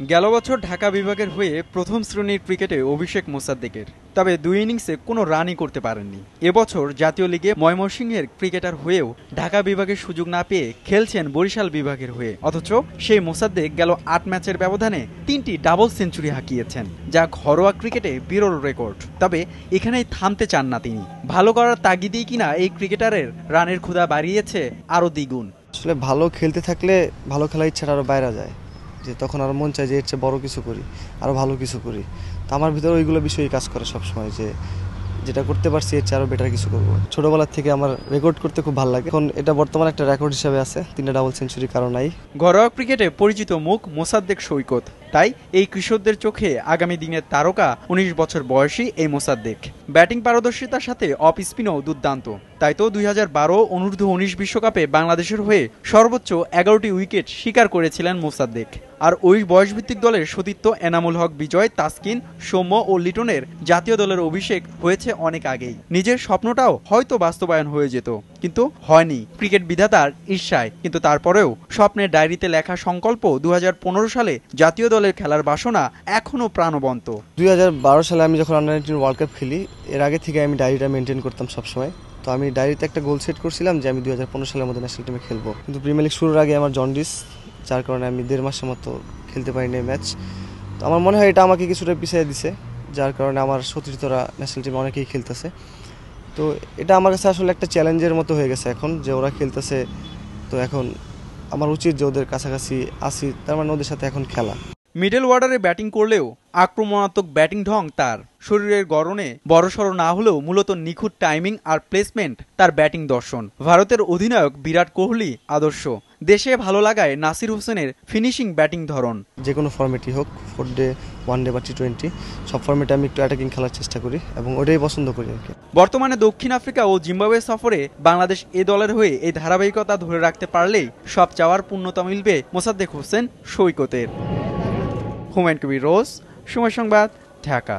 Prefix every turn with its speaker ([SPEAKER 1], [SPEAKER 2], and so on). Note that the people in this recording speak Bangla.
[SPEAKER 1] গেল বছর ঢাকা বিভাগের হয়ে প্রথম শ্রেণীর ক্রিকেটে অভিষেক মোসাদ্দেকের, তবে দুই ইনিংসে কোনো রানই করতে পারেননি। এবছর জাতীয় লিগে ময়মনসিংহের ক্রিকেটার হয়েও ঢাকা বিভাগের সুযোগ না পেয়ে খেলছেন বরিশাল বিভাগের হয়ে। অথচ সেই মোসাদ্দেক গেল ৮ ম্যাচের ব্যবধানে ৩টি ডাবল সেঞ্চুরি হাঁকিয়েছেন, যা ঘরোয়া ক্রিকেটে বিরল রেকর্ড। তবে এখানেই থামতে চান না তিনি। ভালো করার তাগিদেই কিনা এই ক্রিকেটারের রানের ক্ষুধা বাড়িয়েছে আরও দ্বিগুণ।
[SPEAKER 2] আসলে ভালো খেলতে থাকলে ভালো খেলার ইচ্ছাটা আরও বাইরে যায়, যে তখন আরও মন চায় যে এর চেয়ে বড় কিছু করি, আরও ভালো কিছু করি। তো আমার ভিতরে ওইগুলো বিষয়ই কাজ করে সবসময়, যে যেটা করতে পারছি এর চেয়ে আরও বেটার কিছু করবো। ছোটোবেলার থেকে আমার রেকর্ড করতে খুব ভালো লাগে। এখন এটা বর্তমানে একটা রেকর্ড হিসাবে আছে, 3টা ডাবল সেঞ্চুরি কারো নাই।
[SPEAKER 1] ঘরোয়া ক্রিকেটে পরিচিত মুখ মোসাদ্দেক সৈকত, তাই এই কৃষকদের চোখে আগামী দিনের তারকা ১৯ বছর বয়সী এই মোসাদ্দেক। ব্যাটিং পারদর্শিতার সাথে অফ স্পিনও দুর্দান্ত। তাই তো ২০১২ অনূর্ধ্ব-১৯ বিশ্বকাপে বাংলাদেশের হয়ে সর্বোচ্চ ১১টি উইকেট শিকার করেছিলেন মোসাদ্দেক। আর ওই বয়সভিত্তিক দলের সতীর্থ এনামুল হক বিজয়, তাসকিন, সৌম্য ও লিটনের জাতীয় দলের অভিষেক হয়েছে অনেক আগেই। নিজের স্বপ্নটাও হয়তো বাস্তবায়ন হয়ে যেত, কিন্তু হয়নি ক্রিকেট বিধাতার ঈর্ষায়। কিন্তু তারপরেও স্বপ্নের ডায়েরিতে লেখা সংকল্প ২০১৫ সালে জাতীয় দলের খেলার বাসনা এখনও প্রাণবন্ত।
[SPEAKER 2] ২০১২ সালে আমি যখন আন্ডার-19 ওয়ার্ল্ড কাপ খেলি, এর আগে থেকে আমি ডায়েরিটা মেনটেন করতাম সবসময়। তো আমি ডায়েরিতে একটা গোল সেট করছিলাম যে আমি ২০১৫ সালের মধ্যে ন্যাশনাল টিমে খেলবো। কিন্তু প্রিমিয়ার লিগ শুরুর আগে আমার জন্ডিস, যার কারণে আমি ১.৫ মাসের মতো খেলতে পারিনি ম্যাচ। তো আমার মনে হয় এটা আমাকে কিছুটা পিছিয়ে দিছে, যার কারণে আমার সতীর্থরা ন্যাশনাল টিমে অনেকেই খেলতেছে। তো এটা আমার কাছে আসলে একটা চ্যালেঞ্জের মতো হয়ে গেছে এখন, যে ওরা খেলতেছে। তো এখন আমার উচিত যে ওদের কাছাকাছি আসি, তার মানে ওদের সাথে এখন খেলা।
[SPEAKER 1] মিডল অর্ডারে ব্যাটিং করলেও আক্রমণাত্মক ব্যাটিং ঢং তার। শরীরের গড়নে বড়সড় না হলেও মূলত নিখুঁত টাইমিং আর প্লেসমেন্ট তার ব্যাটিং দর্শন। ভারতের অধিনায়ক বিরাট কোহলি আদর্শ। দেশে ভালো লাগায় নাসির হোসেনের ফিনিশিং ব্যাটিং ধরন।
[SPEAKER 2] যে কোনো ফর্মেটই হোক, 4 ডে, 1 ডে বা T20, সব ফর্মেটে আমি একটু অ্যাটাকিং খেলার চেষ্টা করি এবং ওটাই পছন্দ করি আর কি।
[SPEAKER 1] বর্তমানে দক্ষিণ আফ্রিকা ও জিম্বাবুয়ে সফরে বাংলাদেশ এ দলের হয়ে এই ধারাবাহিকতা ধরে রাখতে পারলেই সব চাওয়ার পূর্ণতা মিলবে মোসাদ্দেক হোসেন সৈকতের। হুমায়ুন কবির রোজ, সময় সংবাদ, ঢাকা।